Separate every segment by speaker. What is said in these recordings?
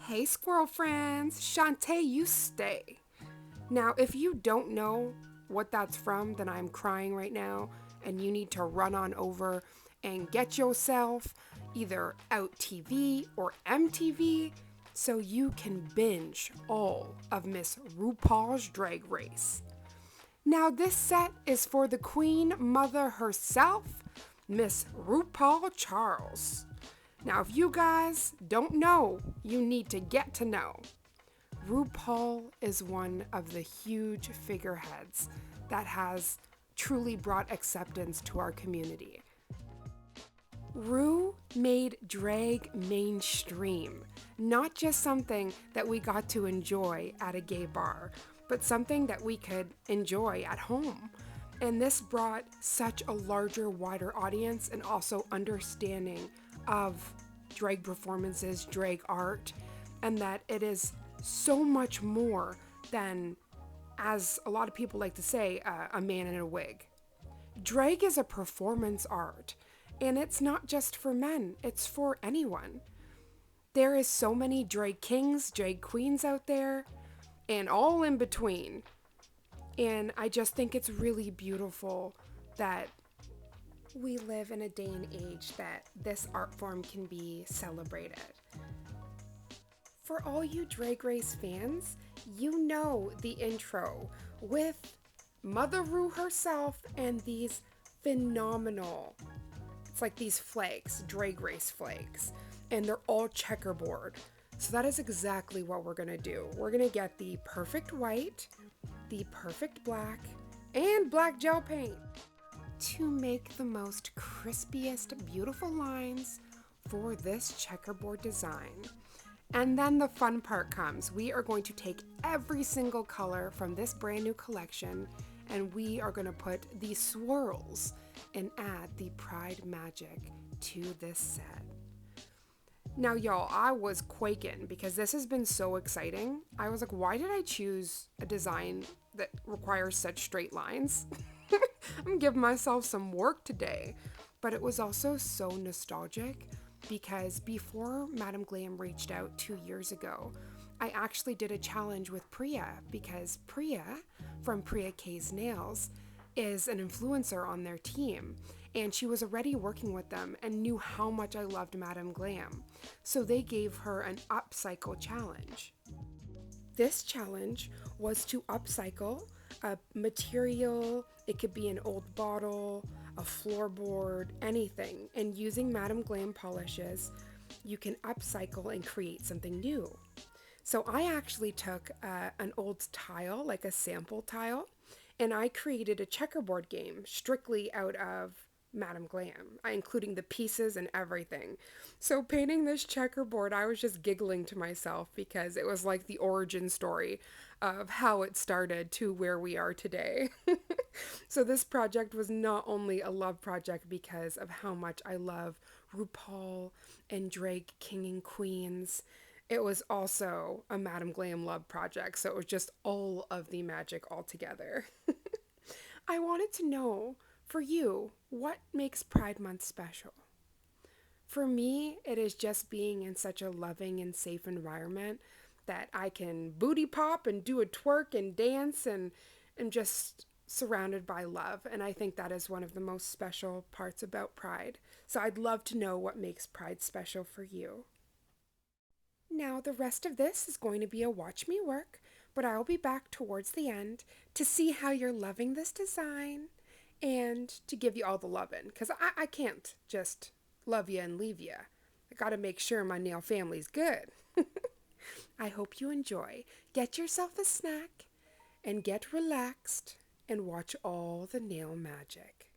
Speaker 1: Hey squirrel friends, Shantae, you stay. Now, if you don't know what that's from, then I'm crying right now, and you need to run on over and get yourself either Out TV or MTV so you can binge all of Miss RuPaul's Drag Race. Now, this set is for the Queen Mother herself, Miss RuPaul Charles. Now, if you guys don't know, you need to get to know. RuPaul is one of the huge figureheads that has truly brought acceptance to our community. Ru made drag mainstream, not just something that we got to enjoy at a gay bar, but something that we could enjoy at home. And this brought such a larger, wider audience and also understanding of drag performances, drag art, and that it is so much more than, as a lot of people like to say, a man in a wig. Drag is a performance art, and it's not just for men, it's for anyone. There is so many drag kings, drag queens out there, and all in between. And I just think it's really beautiful that we live in a day and age that this art form can be celebrated. For all you Drag Race fans, you know the intro with Mother Ru herself and these phenomenal, it's like these flags, Drag Race flags, and they're all checkerboard. So that is exactly what we're gonna do. We're gonna get the Perfwct White, the Perfwct Black, and black gel paint to make the most crispiest, beautiful lines for this checkerboard design. And then the fun part comes. We are going to take every single color from this brand new collection and we are going to put the swirls and add the Pride magic to this set. Now, y'all, I was quaking because this has been so exciting. I was like, why did I choose a design that requires such straight lines? I'm giving myself some work today. But it was also so nostalgic because before Madam Glam reached out 2 years ago, I actually did a challenge with Priya because Priya from Priya K's Nails is an influencer on their team, and she was already working with them and knew how much I loved Madam Glam. So they gave her an upcycle challenge. This challenge was to upcycle a material. It could be an old bottle, a floorboard, anything. And using Madam Glam polishes, you can upcycle and create something new. So I actually took an old tile, like a sample tile, and I created a checkerboard game strictly out of Madam Glam, including the pieces and everything. So painting this checkerboard, I was just giggling to myself because it was like the origin story of how it started to where we are today. So this project was not only a love project because of how much I love RuPaul and drag king and queens, it was also a Madam Glam love project. So it was just all of the magic all together. I wanted to know, for you, what makes Pride Month special? For me, it is just being in such a loving and safe environment that I can booty pop and do a twerk and dance and am just surrounded by love. And I think that is one of the most special parts about Pride. So I'd love to know what makes Pride special for you. Now, the rest of this is going to be a watch me work, but I'll be back towards the end to see how you're loving this design and to give you all the lovin', because I can't just love you and leave you. I gotta make sure my nail family's good. I hope you enjoy. Get yourself a snack and get relaxed and watch all the nail magic.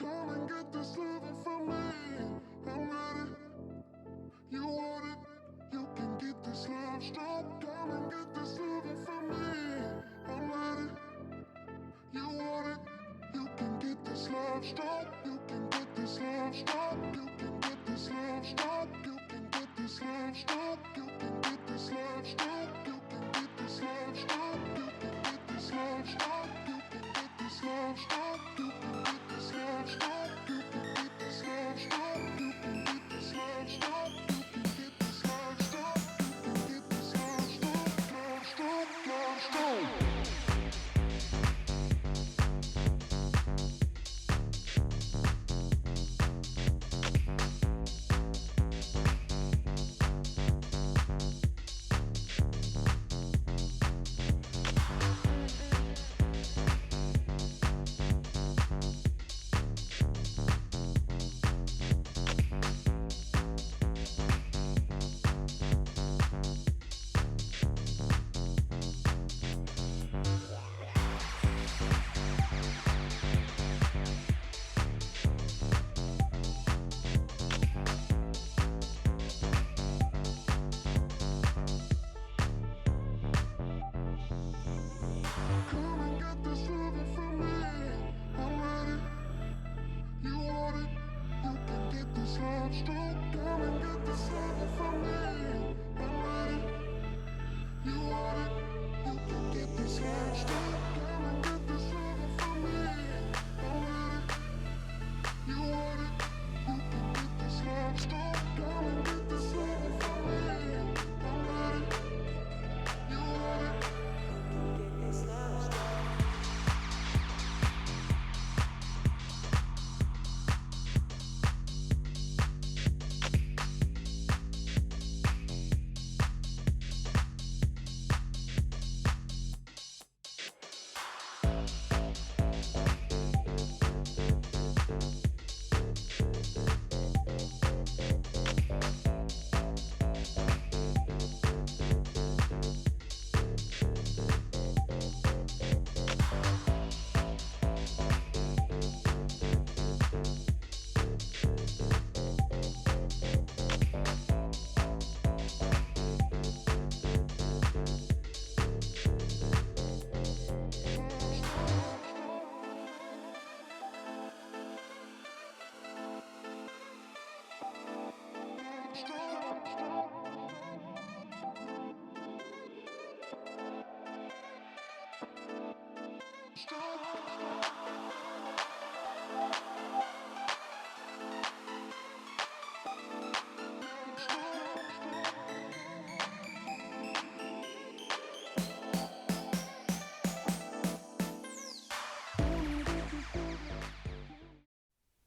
Speaker 2: Come and get this loving from me. I'm ready. You want it? You can get this love strong. Come and get this loving from me. I'm ready. You want it? You can get this love strong. You can get this love strong. You can get this love strong. You can get this love strong. You can get this love strong. You can get this love strong. You can get this love strong. You can get this love strong. You can get this love strong. You can get this love strong. You can get this love strong. You can get this love strong. You can get this love strong. Love strong. Come and get this loving from me. I'm ready. You want it? You can get this love strong. Come and get this loving from me. I'm ready. You want it? You can get this love strong. Come and get this loving from me. I'm ready. You want it? You can get this love strong. Come and get this loving from me. I'm ready. You want it? Get this love strong.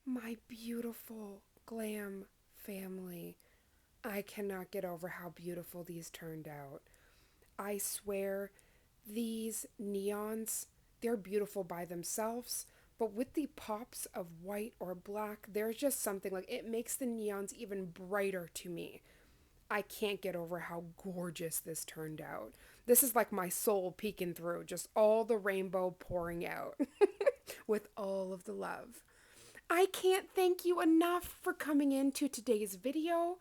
Speaker 1: My beautiful glam family. I cannot get over how beautiful these turned out. I swear, these neons, they're beautiful by themselves, but with the pops of white or black, there's just something like it makes the neons even brighter to me. I can't get over how gorgeous this turned out. This is like my soul peeking through, just all the rainbow pouring out with all of the love. I can't thank you enough for coming into today's video.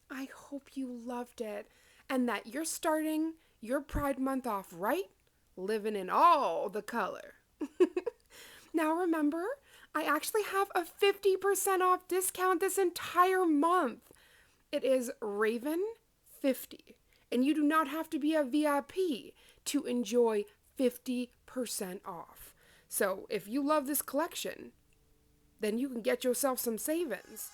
Speaker 1: I hope you loved it and that you're starting your Pride Month off right, living in all the color. Now remember, I actually have a 50% off discount this entire month. It is Raven 50, and you do not have to be a VIP to enjoy 50% off. So if you love this collection, then you can get yourself some savings.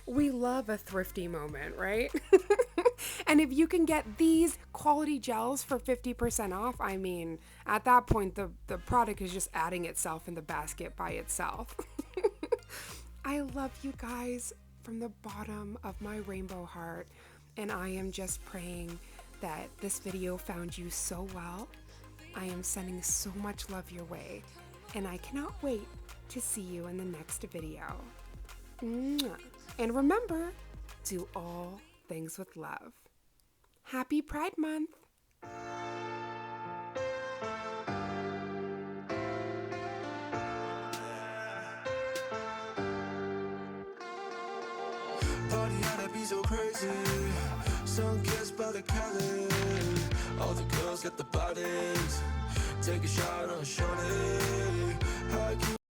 Speaker 1: We love a thrifty moment, right? And if you can get these quality gels for 50% off, I mean, at that point, the product is just adding itself in the basket by itself. I love you guys from the bottom of my rainbow heart, and I am just praying that this video found you so well. I am sending so much love your way, and I cannot wait to see you in the next video. Mwah. And remember, do all things with love. Happy Pride Month!
Speaker 3: the Cali. All the girls got the bodies. Take a shot on Shorty.